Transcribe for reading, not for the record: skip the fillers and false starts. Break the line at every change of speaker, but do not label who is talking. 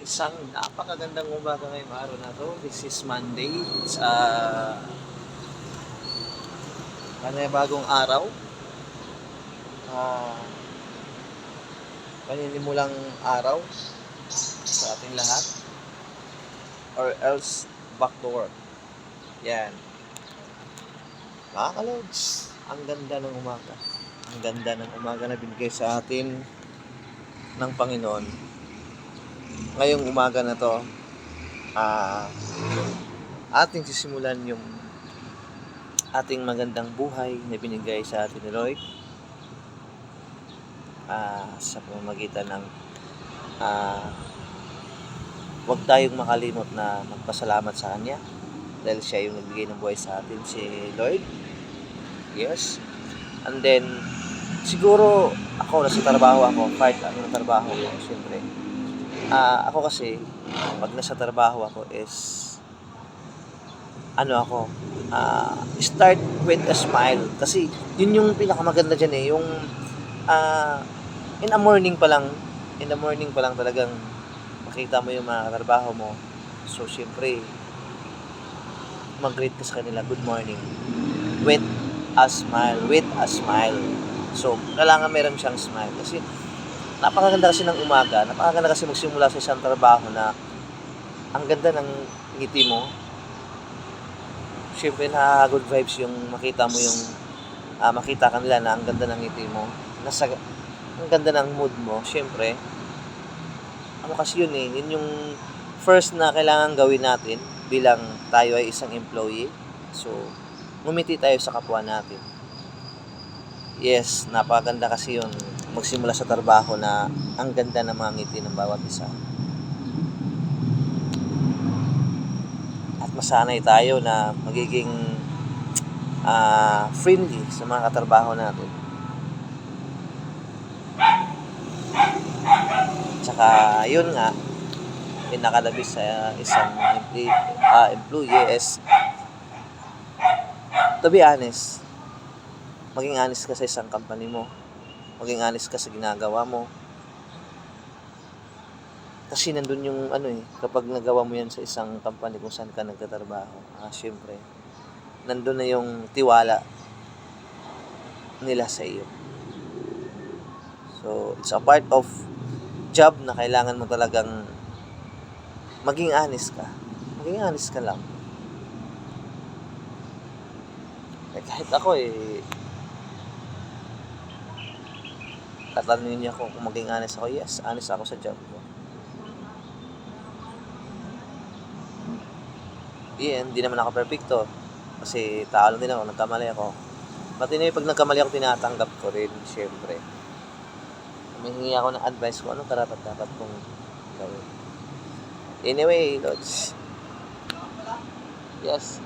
Isang napakagandang umaga ngayong araw na to. This is Monday. Bagong araw. Uh, Paninimulang araw sa ating lahat. Or else, back to work. Yan. Mga kalods, ang ganda ng umaga. Ang ganda ng umaga na binigay sa atin ng Panginoon. Ngayong umaga na to, ating sisimulan yung ating magandang buhay na binigay sa atin ni Lord sa pamamagitan ng huwag tayong makalimot na magpasalamat sa Kanya dahil Siya yung nagbigay ng buhay sa atin, si Lord. Yes. And then, siguro ako nasa trabaho ako, part ng trabaho ko, siyempre. Ako kasi, pag nasa trabaho ako is start with a smile. Kasi yun yung pinakamaganda dyan yung in the morning pa lang talagang makita mo yung mga katrabaho mo. So, siyempre, mag-greet ka sa kanila, good morning. With a smile. So, kailangan meron siyang smile. Kasi, napakaganda kasi ng umaga. Napakaganda kasi magsimula sa isang trabaho na ang ganda ng ngiti mo. Siyempre, good vibes yung makita mo yung makita kanila na ang ganda ng ngiti mo. Ang ganda ng mood mo. Siyempre, kasi yun yun yung first na kailangan gawin natin bilang tayo ay isang employee. So, ngumiti tayo sa kapwa natin. Yes, napakaganda kasi yun magsimula sa trabaho na ang ganda ng mga ngiti ng bawat isa. At masanay tayo na magiging friendly sa mga katrabaho natin. Tsaka yun nga, pinakalabis sa isang employee is to be honest. Maging honest ka sa isang company mo. Maging honest ka sa ginagawa mo. Kasi nandun yung kapag nagawa mo yan sa isang company kung saan ka nagtatrabaho, syempre, nandun na yung tiwala nila sa iyo. So, it's a part of job na kailangan mo talagang maging honest ka. Maging honest ka lang. Kahit ako tatanungin niya ako kung maging honest ako. Yes, honest ako sa job ko. Hindi naman ako perfecto. Kasi tao lang din ako, nagkamali ako. Pati na pag nagkamali ako, tinatanggap ko rin, syempre. Humihingi ako ng advice ko, anong karapat-dapat kong gawin. Anyway, Lods. Yes.